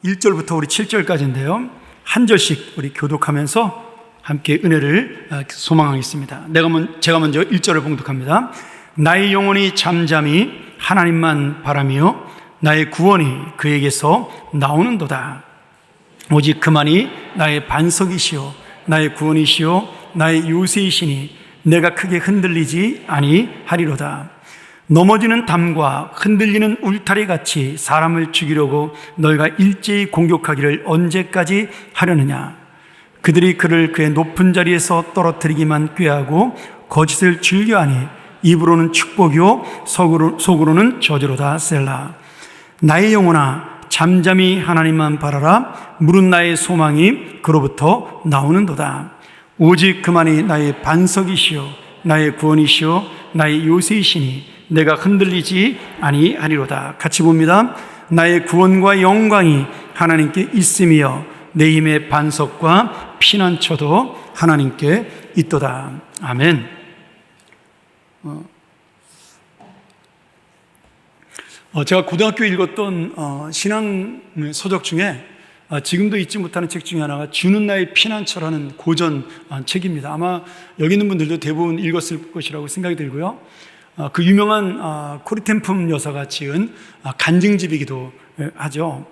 1절부터 우리 7절까지인데요. 한 절씩 우리 교독하면서 함께 은혜를 소망하겠습니다. 제가 먼저 1절을 봉독합니다. 나의 영혼이 잠잠히 하나님만 바라며 나의 구원이 그에게서 나오는도다. 오직 그만이 나의 반석이시요 나의 구원이시요 나의 요새이시니 내가 크게 흔들리지 아니하리로다. 넘어지는 담과 흔들리는 울타리 같이 사람을 죽이려고 너희가 일제히 공격하기를 언제까지 하려느냐. 그들이 그를 그의 높은 자리에서 떨어뜨리기만 꾀하고 거짓을 즐겨하니 입으로는 축복이요 속으로는 저주로다. 셀라. 나의 영혼아 잠잠히 하나님만 바라라. 물은 나의 소망이 그로부터 나오는도다. 오직 그만이 나의 반석이시요 나의 구원이시요 나의 요새이시니 내가 흔들리지 아니하리로다. 같이 봅니다. 나의 구원과 영광이 하나님께 있으며 내 힘의 반석과 피난처도 하나님께 있도다. 아멘. 제가 고등학교 읽었던 신앙 서적 중에 지금도 잊지 못하는 책 중에 하나가 주는 나의 피난처라는 고전 책입니다. 아마 여기 있는 분들도 대부분 읽었을 것이라고 생각이 들고요. 그 유명한 코리템품 여사가 지은 간증집이기도 하죠.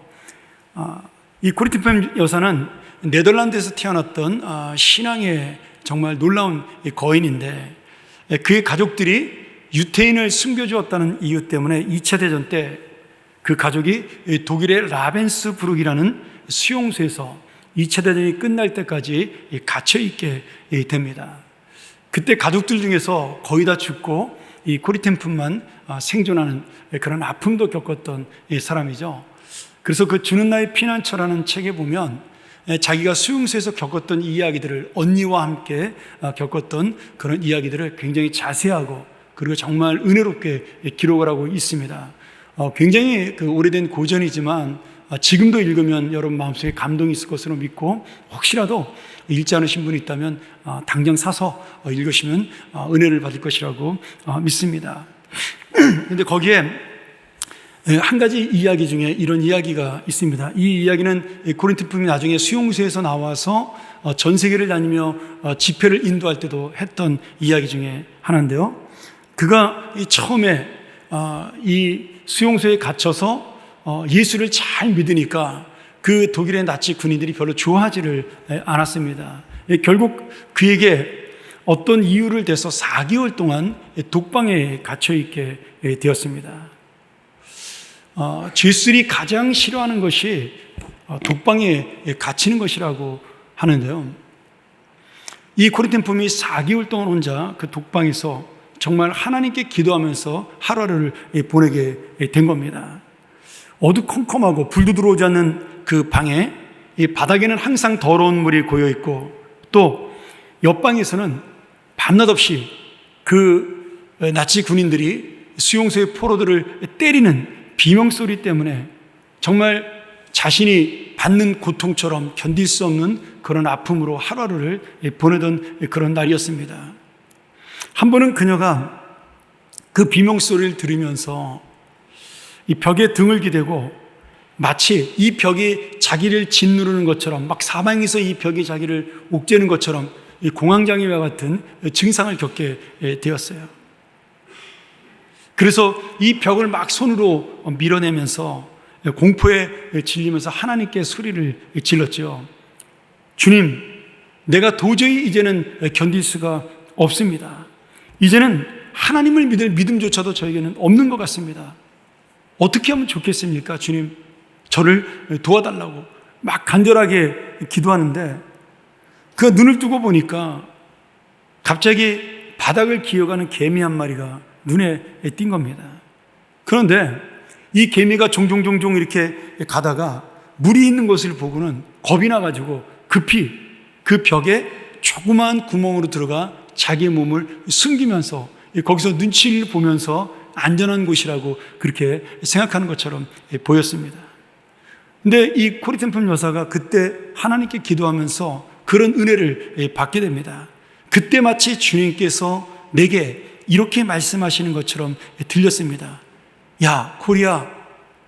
이 코리템품 여사는 네덜란드에서 태어났던 신앙의 정말 놀라운 거인인데 그의 가족들이 유태인을 숨겨주었다는 이유 때문에 2차 대전 때 그 가족이 독일의 라벤스부르크라는 수용소에서 2차 대전이 끝날 때까지 갇혀 있게 됩니다. 그때 가족들 중에서 거의 다 죽고 이 코리템품만 생존하는 그런 아픔도 겪었던 사람이죠. 그래서 그 주는 나의 피난처라는 책에 보면 자기가 수용소에서 겪었던 이야기들을 언니와 함께 겪었던 그런 이야기들을 굉장히 자세하고 그리고 정말 은혜롭게 기록을 하고 있습니다. 굉장히 오래된 고전이지만 지금도 읽으면 여러분 마음속에 감동이 있을 것으로 믿고 혹시라도 읽지 않으신 분이 있다면 당장 사서 읽으시면 은혜를 받을 것이라고 믿습니다. 그런데 거기에 한 가지 이야기 중에 이런 이야기가 있습니다. 이 이야기는 코린토품이 나중에 수용소에서 나와서 전 세계를 다니며 집회를 인도할 때도 했던 이야기 중에 하나인데요. 그가 처음에 이 수용소에 갇혀서 예수를 잘 믿으니까 그 독일의 나치 군인들이 별로 좋아하지를 않았습니다. 결국 그에게 어떤 이유를 대서 4개월 동안 독방에 갇혀있게 되었습니다. 죄수들이 가장 싫어하는 것이 독방에 갇히는 것이라고 하는데요. 이 코리템품이 4개월 동안 혼자 그 독방에서 정말 하나님께 기도하면서 하루를 보내게 된 겁니다. 어두컴컴하고 불도 들어오지 않는 그 방에 이 바닥에는 항상 더러운 물이 고여 있고 또 옆방에서는 밤낮 없이 그 나치 군인들이 수용소의 포로들을 때리는 비명소리 때문에 정말 자신이 받는 고통처럼 견딜 수 없는 그런 아픔으로 하루를 보내던 그런 날이었습니다. 한 번은 그녀가 그 비명소리를 들으면서 이 벽에 등을 기대고 마치 이 벽이 자기를 짓누르는 것처럼 막 사방에서 이 벽이 자기를 옥죄는 것처럼 이 공황장애와 같은 증상을 겪게 되었어요. 그래서 이 벽을 막 손으로 밀어내면서 공포에 질리면서 하나님께 소리를 질렀죠. 주님, 내가 도저히 이제는 견딜 수가 없습니다. 이제는 하나님을 믿을 믿음조차도 저에게는 없는 것 같습니다. 어떻게 하면 좋겠습니까? 주님, 저를 도와달라고 막 간절하게 기도하는데 그가 눈을 뜨고 보니까 갑자기 바닥을 기어가는 개미 한 마리가 눈에 띈 겁니다. 그런데 이 개미가 종종 이렇게 가다가 물이 있는 것을 보고는 겁이 나가지고 급히 그 벽에 조그마한 구멍으로 들어가 자기의 몸을 숨기면서 거기서 눈치를 보면서 안전한 곳이라고 그렇게 생각하는 것처럼 보였습니다. 근데 이 코리템품 여사가 그때 하나님께 기도하면서 그런 은혜를 받게 됩니다. 그때 마치 주님께서 내게 이렇게 말씀하시는 것처럼 들렸습니다. 야, 코리야,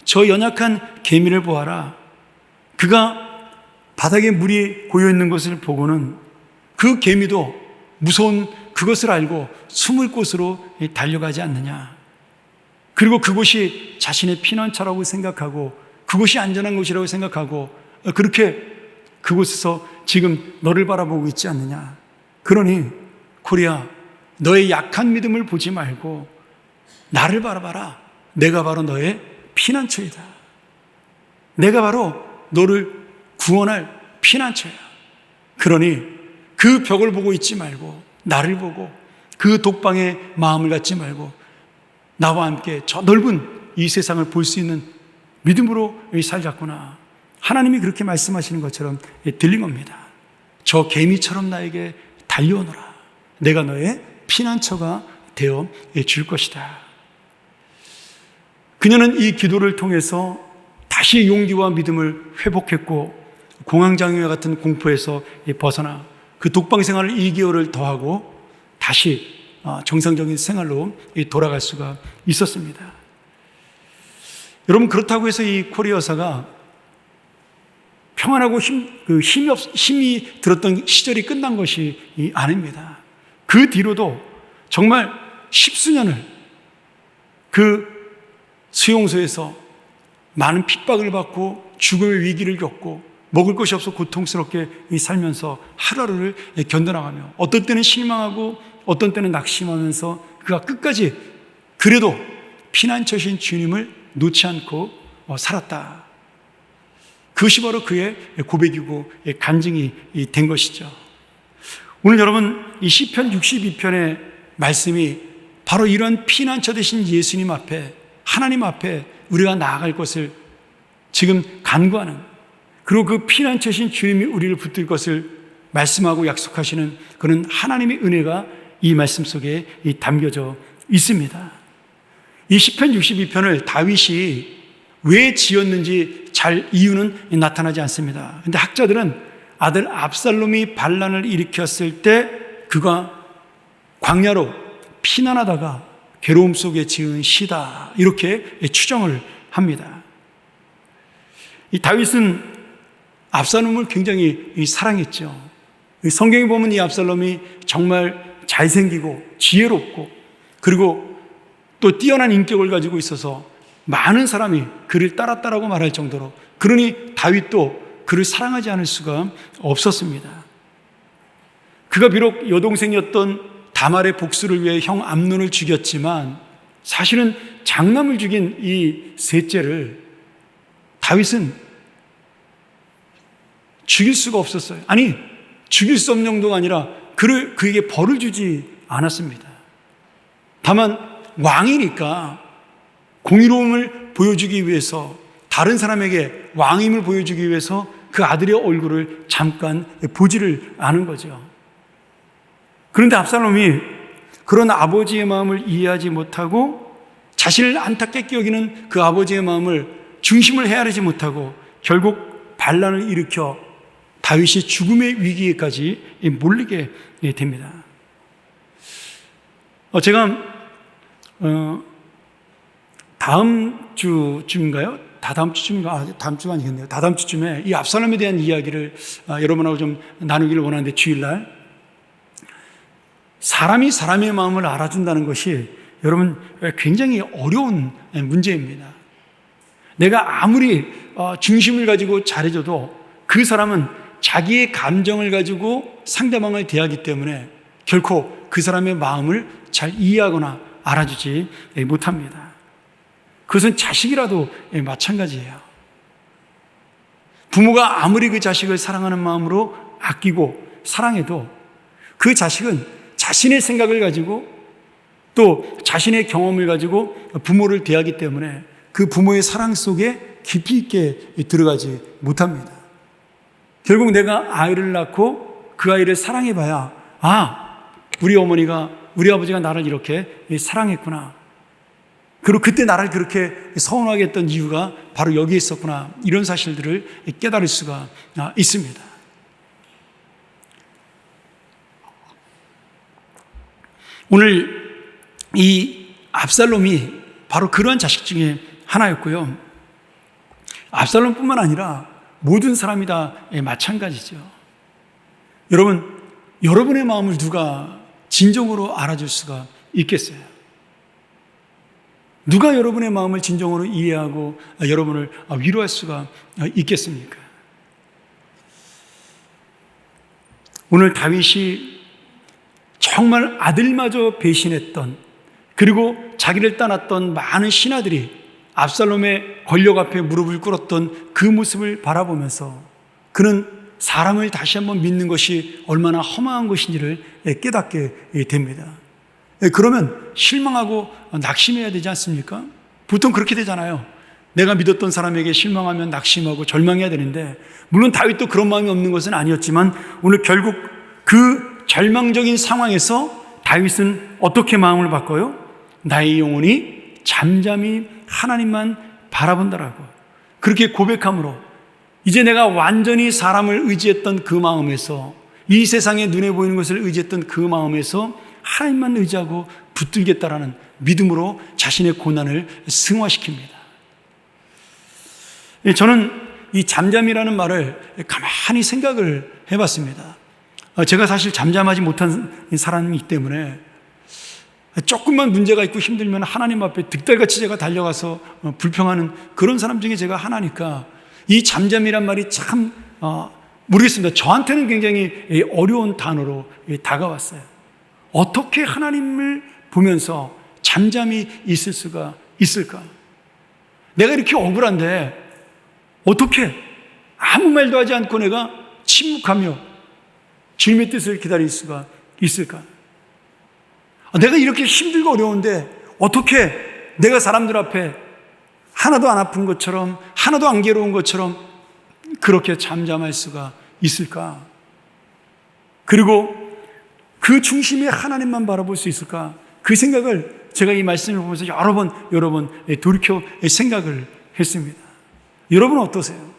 저 연약한 개미를 보아라. 그가 바닥에 물이 고여 있는 것을 보고는 그 개미도 무서운 그것을 알고 숨을 곳으로 달려가지 않느냐. 그리고 그곳이 자신의 피난처라고 생각하고 그곳이 안전한 곳이라고 생각하고 그렇게 그곳에서 지금 너를 바라보고 있지 않느냐. 그러니 코리아, 너의 약한 믿음을 보지 말고 나를 바라봐라. 내가 바로 너의 피난처이다. 내가 바로 너를 구원할 피난처야. 그러니 그 벽을 보고 있지 말고 나를 보고 그 독방에 마음을 갖지 말고 나와 함께 저 넓은 이 세상을 볼 수 있는 믿음으로 살자꾸나. 하나님이 그렇게 말씀하시는 것처럼 들린 겁니다. 저 개미처럼 나에게 달려오너라. 내가 너의 피난처가 되어 줄 것이다. 그녀는 이 기도를 통해서 다시 용기와 믿음을 회복했고 공황장애와 같은 공포에서 벗어나 그 독방 생활을 2개월을 더하고 다시 정상적인 생활로 돌아갈 수가 있었습니다. 여러분, 그렇다고 해서 이 코리 여사가 평안하고 힘이 들었던 시절이 끝난 것이 아닙니다. 그 뒤로도 정말 10수년을 그 수용소에서 많은 핍박을 받고 죽음의 위기를 겪고 먹을 것이 없어 고통스럽게 살면서 하루하루를 견뎌나가며 어떤 때는 실망하고 어떤 때는 낙심하면서 그가 끝까지 그래도 피난처신 주님을 놓지 않고 살았다. 그것이 바로 그의 고백이고 간증이 된 것이죠. 오늘 여러분, 이 시편 62편의 말씀이 바로 이런 피난처 되신 예수님 앞에, 하나님 앞에 우리가 나아갈 것을 지금 간구하는, 그리고 그 피난처신 주님이 우리를 붙들 것을 말씀하고 약속하시는 그런 하나님의 은혜가 이 말씀 속에 담겨져 있습니다. 이 시편 62편을 다윗이 왜 지었는지 잘 이유는 나타나지 않습니다. 그런데 학자들은 아들 압살롬이 반란을 일으켰을 때 그가 광야로 피난하다가 괴로움 속에 지은 시다, 이렇게 추정을 합니다. 이 다윗은 압살롬을 굉장히 사랑했죠. 성경에 보면 이 압살롬이 정말 잘생기고 지혜롭고 그리고 또 뛰어난 인격을 가지고 있어서 많은 사람이 그를 따랐다라고 말할 정도로, 그러니 다윗도 그를 사랑하지 않을 수가 없었습니다. 그가 비록 여동생이었던 다말의 복수를 위해 형 암논을 죽였지만 사실은 장남을 죽인 이 셋째를 다윗은 죽일 수가 없었어요. 아니, 죽일 수 없는 정도가 아니라 그에게 벌을 주지 않았습니다. 다만 왕이니까 공의로움을 보여주기 위해서, 다른 사람에게 왕임을 보여주기 위해서 그 아들의 얼굴을 잠깐 보지를 않은 거죠. 그런데 압살롬이 그런 아버지의 마음을 이해하지 못하고 자신을 안타깝게 여기는 그 아버지의 마음을 중심을 헤아리지 못하고 결국 반란을 일으켜 다윗이 죽음의 위기에까지 몰리게 됩니다. 제가 다음 주쯤인가요? 다다음 주가 아니겠네요. 다다음 주쯤에 이 압살롬에 대한 이야기를 여러분하고 좀 나누기를 원하는데, 주일날 사람이 사람의 마음을 알아준다는 것이 여러분 굉장히 어려운 문제입니다. 내가 아무리 중심을 가지고 잘해줘도 그 사람은 자기의 감정을 가지고 상대방을 대하기 때문에 결코 그 사람의 마음을 잘 이해하거나 알아주지 못합니다. 그것은 자식이라도 마찬가지예요. 부모가 아무리 그 자식을 사랑하는 마음으로 아끼고 사랑해도 그 자식은 자신의 생각을 가지고 또 자신의 경험을 가지고 부모를 대하기 때문에 그 부모의 사랑 속에 깊이 있게 들어가지 못합니다. 결국 내가 아이를 낳고 그 아이를 사랑해봐야, 우리 어머니가, 우리 아버지가 나를 이렇게 사랑했구나, 그리고 그때 나를 그렇게 서운하게 했던 이유가 바로 여기에 있었구나, 이런 사실들을 깨달을 수가 있습니다. 오늘 이 압살롬이 바로 그러한 자식 중에 하나였고요. 압살롬뿐만 아니라 모든 사람이 다 마찬가지죠. 여러분, 여러분의 마음을 누가 진정으로 알아줄 수가 있겠어요? 누가 여러분의 마음을 진정으로 이해하고 여러분을 위로할 수가 있겠습니까? 오늘 다윗이 정말 아들마저 배신했던, 그리고 자기를 떠났던 많은 신하들이 압살롬의 권력 앞에 무릎을 꿇었던 그 모습을 바라보면서 그는 사람을 다시 한번 믿는 것이 얼마나 허망한 것인지를 깨닫게 됩니다. 그러면 실망하고 낙심해야 되지 않습니까? 보통 그렇게 되잖아요. 내가 믿었던 사람에게 실망하면 낙심하고 절망해야 되는데, 물론 다윗도 그런 마음이 없는 것은 아니었지만 오늘 결국 그 절망적인 상황에서 다윗은 어떻게 마음을 바꿔요? 나의 영혼이 잠잠히 하나님만 바라본다라고 그렇게 고백함으로 이제 내가 완전히 사람을 의지했던 그 마음에서, 이 세상에 눈에 보이는 것을 의지했던 그 마음에서 하나님만 의지하고 붙들겠다라는 믿음으로 자신의 고난을 승화시킵니다. 저는 이 잠잠이라는 말을 가만히 생각을 해봤습니다. 제가 사실 잠잠하지 못한 사람이기 때문에 조금만 문제가 있고 힘들면 하나님 앞에 득달같이 제가 달려가서 불평하는 그런 사람 중에 제가 하나니까 이 잠잠이란 말이 참 모르겠습니다. 저한테는 굉장히 어려운 단어로 다가왔어요. 어떻게 하나님을 보면서 잠잠히 있을 수가 있을까? 내가 이렇게 억울한데 어떻게 아무 말도 하지 않고 내가 침묵하며 주님의 뜻을 기다릴 수가 있을까? 내가 이렇게 힘들고 어려운데 어떻게 내가 사람들 앞에 하나도 안 아픈 것처럼, 하나도 안 괴로운 것처럼 그렇게 잠잠할 수가 있을까? 그리고 그 중심에 하나님만 바라볼 수 있을까? 그 생각을 제가 이 말씀을 보면서 여러 번 돌이켜 생각을 했습니다. 여러분은 어떠세요?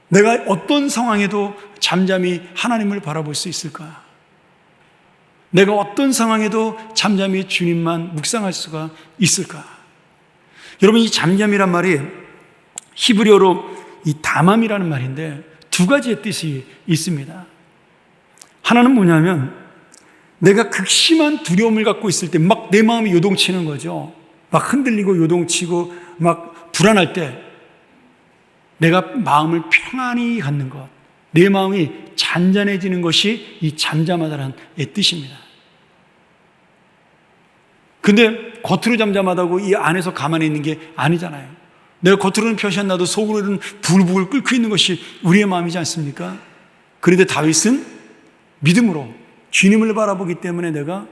내가 어떤 상황에도 잠잠히 하나님을 바라볼 수 있을까? 내가 어떤 상황에도 잠잠히 주님만 묵상할 수가 있을까? 여러분, 이 잠잠이란 말이 히브리어로 이 다맘이라는 말인데 두 가지의 뜻이 있습니다. 하나는 뭐냐면 내가 극심한 두려움을 갖고 있을 때 막 내 마음이 요동치는 거죠. 막 흔들리고 요동치고 막 불안할 때 내가 마음을 평안히 갖는 것, 내 마음이 잔잔해지는 것이 이 잠잠하다는 뜻입니다. 근데 겉으로 잠잠하다고 이 안에서 가만히 있는 게 아니잖아요. 내가 겉으로는 표시 안 나도 속으로는 부글부글 끓고 있는 것이 우리의 마음이지 않습니까? 그런데 다윗은 믿음으로 주님을 바라보기 때문에 내가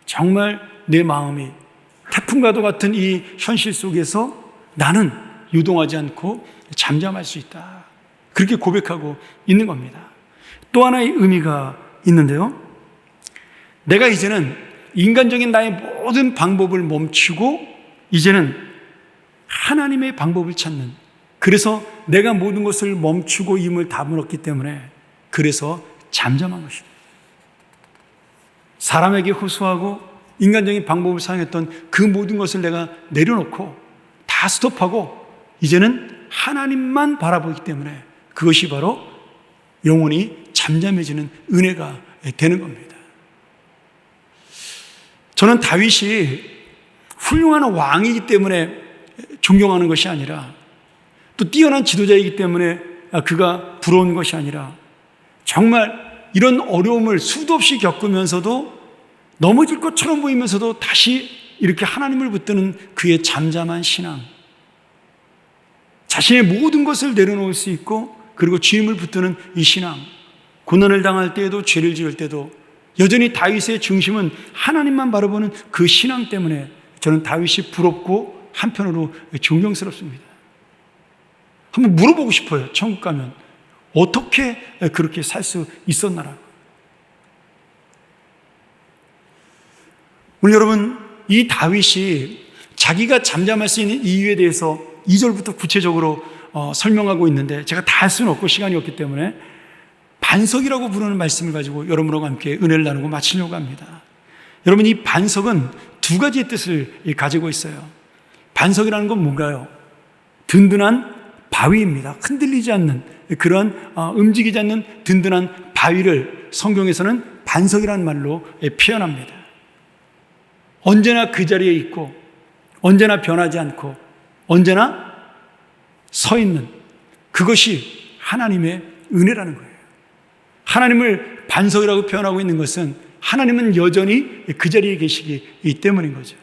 정말 내 마음이 태풍과도 같은 이 현실 속에서 나는 요동하지 않고 잠잠할 수 있다. 그렇게 고백하고 있는 겁니다. 또 하나의 의미가 있는데요. 내가 이제는 인간적인 나의 모든 방법을 멈추고 이제는 하나님의 방법을 찾는, 그래서 내가 모든 것을 멈추고 힘을 다물었기 때문에 그래서 잠잠한 것입니다. 사람에게 호소하고 인간적인 방법을 사용했던 그 모든 것을 내가 내려놓고 다 스톱하고 이제는 하나님만 바라보기 때문에 그것이 바로 영혼이 잠잠해지는 은혜가 되는 겁니다. 저는 다윗이 훌륭한 왕이기 때문에 존경하는 것이 아니라, 또 뛰어난 지도자이기 때문에 그가 부러운 것이 아니라, 정말 이런 어려움을 수도 없이 겪으면서도 넘어질 것처럼 보이면서도 다시 이렇게 하나님을 붙드는 그의 잠잠한 신앙, 자신의 모든 것을 내려놓을 수 있고 그리고 주님을 붙드는 이 신앙, 고난을 당할 때에도 죄를 지을 때도 여전히 다윗의 중심은 하나님만 바라보는 그 신앙 때문에 저는 다윗이 부럽고 한편으로 존경스럽습니다. 한번 물어보고 싶어요. 천국 가면 어떻게 그렇게 살 수 있었나라고. 오늘 여러분, 이 다윗이 자기가 잠잠할 수 있는 이유에 대해서 2절부터 구체적으로 설명하고 있는데 제가 다 할 수는 없고 시간이 없기 때문에 반석이라고 부르는 말씀을 가지고 여러분과 함께 은혜를 나누고 마치려고 합니다. 여러분, 이 반석은 두 가지의 뜻을 가지고 있어요. 반석이라는 건 뭔가요? 든든한 바위입니다. 흔들리지 않는 그런 움직이지 않는 든든한 바위를 성경에서는 반석이라는 말로 표현합니다. 언제나 그 자리에 있고 언제나 변하지 않고 언제나 서 있는 그것이 하나님의 은혜라는 거예요. 하나님을 반석이라고 표현하고 있는 것은 하나님은 여전히 그 자리에 계시기 때문인 거죠.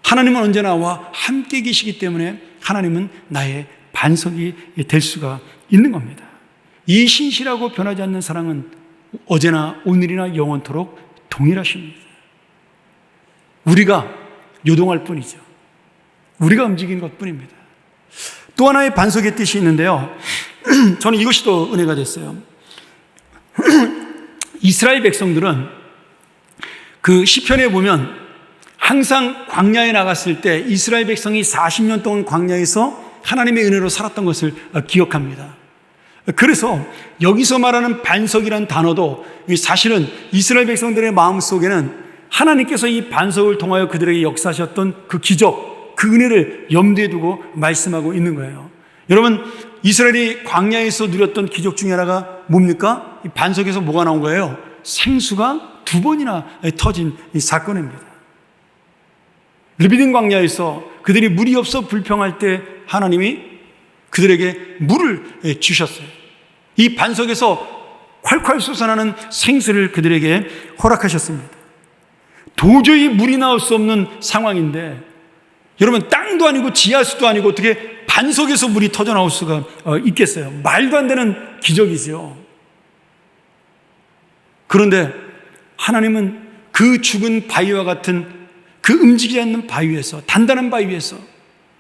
하나님은 언제나 나와 함께 계시기 때문에 하나님은 나의 반석이 될 수가 있는 겁니다. 이 신실하고 변하지 않는 사랑은 어제나 오늘이나 영원토록 동일하십니다. 우리가 요동할 뿐이죠. 우리가 움직이는 것뿐입니다. 또 하나의 반석의 뜻이 있는데요. 저는 이것이 또 은혜가 됐어요. 이스라엘 백성들은 그 시편에 보면 항상 광야에 나갔을 때 이스라엘 백성이 40년 동안 광야에서 하나님의 은혜로 살았던 것을 기억합니다. 그래서 여기서 말하는 반석이라는 단어도 사실은 이스라엘 백성들의 마음속에는 하나님께서 이 반석을 통하여 그들에게 역사하셨던 그 기적, 그 은혜를 염두에 두고 말씀하고 있는 거예요. 여러분, 이스라엘이 광야에서 누렸던 기적 중에 하나가 뭡니까? 이 반석에서 뭐가 나온 거예요? 생수가 2번이나 터진 이 사건입니다. 르비딘 광야에서 그들이 물이 없어 불평할 때 하나님이 그들에게 물을 주셨어요. 이 반석에서 콸콸 솟아나는 생수를 그들에게 허락하셨습니다. 도저히 물이 나올 수 없는 상황인데 여러분, 땅도 아니고 지하수도 아니고 어떻게 반석에서 물이 터져 나올 수가 있겠어요? 말도 안 되는 기적이죠. 그런데 하나님은 그 죽은 바위와 같은 그 움직이지 않는 바위에서, 단단한 바위에서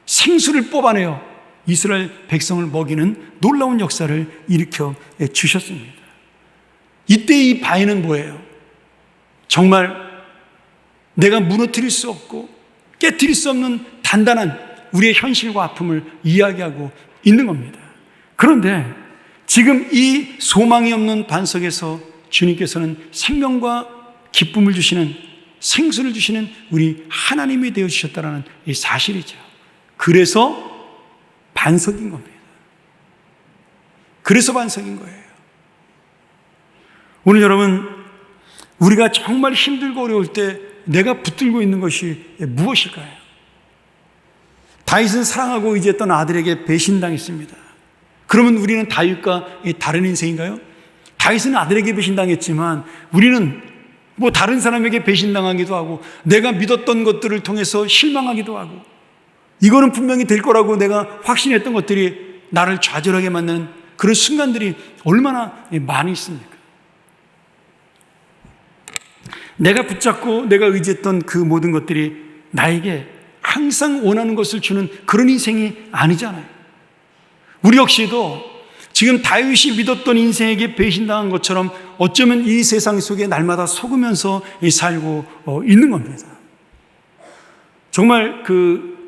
생수를 뽑아내어 이스라엘 백성을 먹이는 놀라운 역사를 일으켜 주셨습니다. 이때 이 바위는 뭐예요? 정말 내가 무너뜨릴 수 없고 깨트릴 수 없는 단단한 우리의 현실과 아픔을 이야기하고 있는 겁니다. 그런데 지금 이 소망이 없는 반석에서 주님께서는 생명과 기쁨을 주시는, 생수를 주시는 우리 하나님이 되어주셨다는 이 사실이죠. 그래서 반석인 겁니다. 그래서 반석인 거예요. 오늘 여러분, 우리가 정말 힘들고 어려울 때 내가 붙들고 있는 것이 무엇일까요? 다윗은 사랑하고 의지했던 아들에게 배신당했습니다. 그러면 우리는 다윗과 다른 인생인가요? 다윗은 아들에게 배신당했지만 우리는 뭐 다른 사람에게 배신당하기도 하고 내가 믿었던 것들을 통해서 실망하기도 하고 이거는 분명히 될 거라고 내가 확신했던 것들이 나를 좌절하게 만드는 그런 순간들이 얼마나 많이 있습니까? 내가 붙잡고 내가 의지했던 그 모든 것들이 나에게 항상 원하는 것을 주는 그런 인생이 아니잖아요. 우리 역시도 지금 다윗이 믿었던 인생에게 배신당한 것처럼 어쩌면 이 세상 속에 날마다 속으면서 살고 있는 겁니다. 정말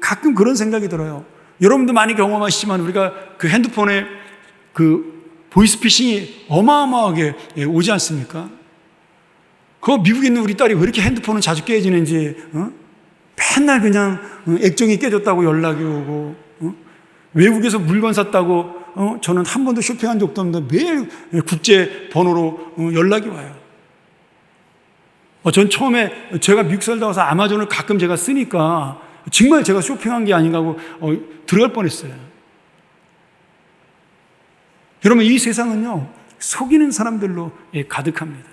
가끔 그런 생각이 들어요. 여러분도 많이 경험하시지만 우리가 그 핸드폰에 그 보이스피싱이 어마어마하게 오지 않습니까? 그 미국에 있는 우리 딸이 왜 이렇게 핸드폰은 자주 깨지는지, 맨날 그냥 액정이 깨졌다고 연락이 오고, 외국에서 물건 샀다고, 저는 한 번도 쇼핑한 적도 없는데 매일 국제 번호로 연락이 와요. 전 처음에 제가 미국 살다 와서 아마존을 가끔 제가 쓰니까 정말 제가 쇼핑한 게 아닌가 하고 들어갈 뻔했어요. 여러분, 이 세상은요, 속이는 사람들로 가득합니다.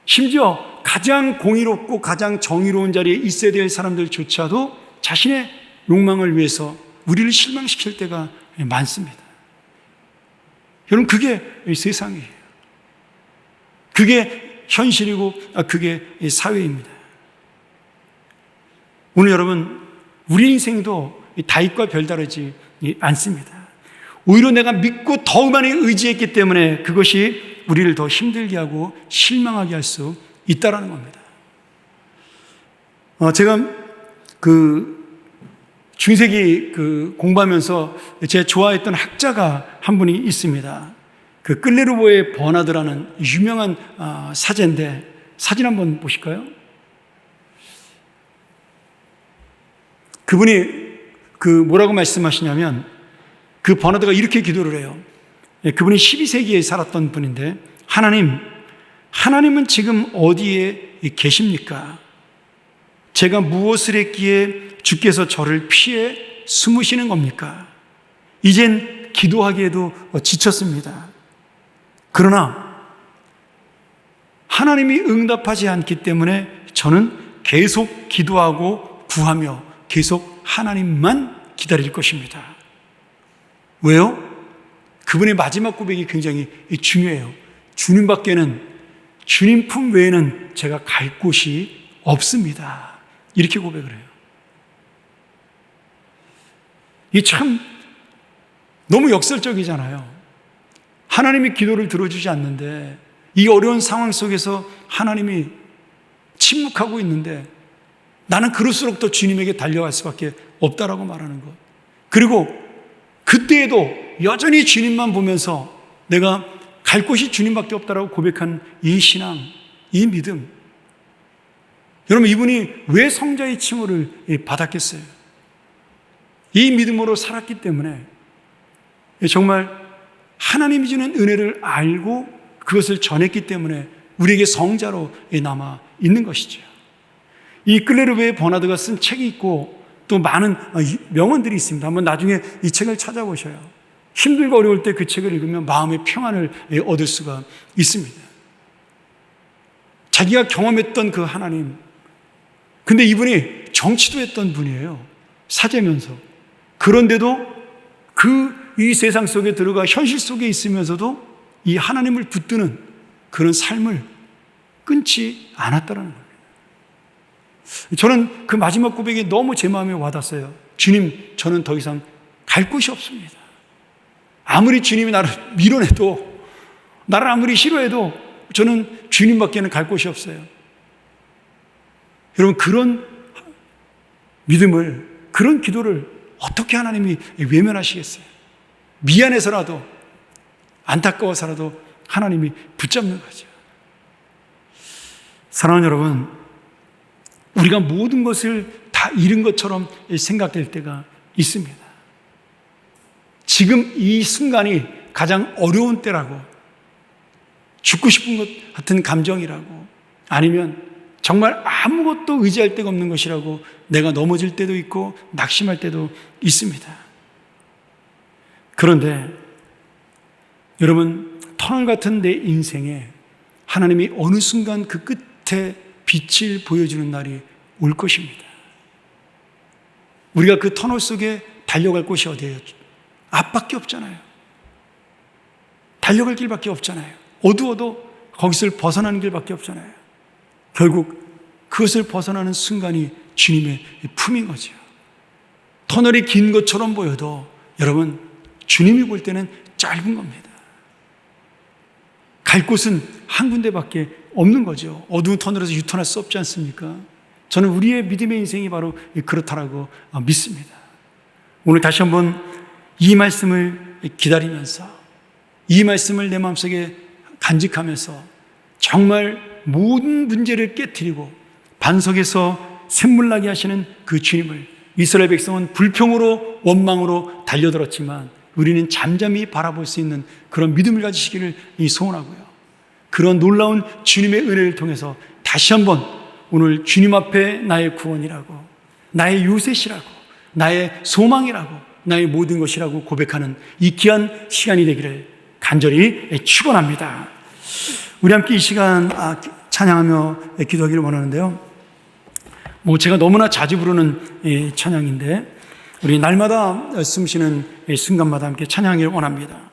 심지어 가장 공의롭고 가장 정의로운 자리에 있어야 될 사람들조차도 자신의 욕망을 위해서 우리를 실망시킬 때가 많습니다. 여러분, 그게 세상이에요. 그게 현실이고 그게 사회입니다. 오늘 여러분, 우리 인생도 다윗과 별다르지 않습니다. 오히려 내가 믿고 더 많이 의지했기 때문에 그것이 우리를 더 힘들게 하고 실망하게 할 수 있다는 겁니다. 제가 중세기 공부하면서 제가 좋아했던 학자가 한 분이 있습니다. 끌레르보의 버나드라는 유명한 사제인데 사진 한번 보실까요? 그분이 뭐라고 말씀하시냐면 그 버나드가 이렇게 기도를 해요. 그분이 12세기에 살았던 분인데, 하나님은 지금 어디에 계십니까? 제가 무엇을 했기에 주께서 저를 피해 숨으시는 겁니까? 이젠 기도하기에도 지쳤습니다. 그러나 하나님이 응답하지 않기 때문에 저는 계속 기도하고 구하며 계속 하나님만 기다릴 것입니다. 왜요? 그분의 마지막 고백이 굉장히 중요해요. 주님 품 외에는 제가 갈 곳이 없습니다. 이렇게 고백을 해요. 이 참 너무 역설적이잖아요. 하나님이 기도를 들어주지 않는데, 이 어려운 상황 속에서 하나님이 침묵하고 있는데 나는 그럴수록 더 주님에게 달려갈 수밖에 없다라고 말하는 것. 그리고 그때에도 여전히 주님만 보면서 내가 갈 곳이 주님밖에 없다라고 고백한 이 신앙, 이 믿음. 여러분, 이분이 왜 성자의 칭호를 받았겠어요? 이 믿음으로 살았기 때문에 정말 하나님이 주는 은혜를 알고 그것을 전했기 때문에 우리에게 성자로 남아 있는 것이죠. 이 클레르베의 버나드가 쓴 책이 있고 또 많은 명언들이 있습니다. 한번 나중에 이 책을 찾아보셔요. 힘들고 어려울 때 그 책을 읽으면 마음의 평안을 얻을 수가 있습니다. 자기가 경험했던 그 하나님, 근데 이분이 정치도 했던 분이에요. 사제면서. 그런데도 이 세상 속에 들어가 현실 속에 있으면서도 이 하나님을 붙드는 그런 삶을 끊지 않았다는 겁니다. 저는 그 마지막 고백이 너무 제 마음에 와닿았어요. 주님, 저는 더 이상 갈 곳이 없습니다. 아무리 주님이 나를 밀어내도, 나를 아무리 싫어해도 저는 주님밖에는 갈 곳이 없어요. 여러분, 그런 믿음을, 그런 기도를 어떻게 하나님이 외면하시겠어요? 미안해서라도, 안타까워서라도 하나님이 붙잡는 거죠. 사랑하는 여러분, 우리가 모든 것을 다 잃은 것처럼 생각될 때가 있습니다. 지금 이 순간이 가장 어려운 때라고, 죽고 싶은 것 같은 감정이라고, 아니면 정말 아무것도 의지할 데가 없는 것이라고 내가 넘어질 때도 있고 낙심할 때도 있습니다. 그런데 여러분, 터널 같은 내 인생에 하나님이 어느 순간 그 끝에 빛을 보여주는 날이 올 것입니다. 우리가 그 터널 속에 달려갈 곳이 어디예요? 앞밖에 없잖아요. 달려갈 길밖에 없잖아요. 어두워도 거기서 벗어나는 길밖에 없잖아요. 결국 그것을 벗어나는 순간이 주님의 품인 거죠. 터널이 긴 것처럼 보여도 여러분, 주님이 볼 때는 짧은 겁니다. 갈 곳은 한 군데밖에 없는 거죠. 어두운 터널에서 유턴할 수 없지 않습니까? 저는 우리의 믿음의 인생이 바로 그렇다라고 믿습니다. 오늘 다시 한번 이 말씀을 기다리면서, 이 말씀을 내 마음속에 간직하면서 정말 모든 문제를 깨트리고 반석에서 샘물나게 하시는 그 주님을, 이스라엘 백성은 불평으로 원망으로 달려들었지만 우리는 잠잠히 바라볼 수 있는 그런 믿음을 가지시기를 소원하고요. 그런 놀라운 주님의 은혜를 통해서 다시 한번 오늘 주님 앞에 나의 구원이라고, 나의 요새시라고, 나의 소망이라고, 나의 모든 것이라고 고백하는 이 귀한 시간이 되기를 간절히 축원합니다. 우리 함께 이 시간 찬양하며 기도하기를 원하는데요. 제가 너무나 자주 부르는 찬양인데 우리 날마다 숨쉬는 순간마다 함께 찬양하기를 원합니다.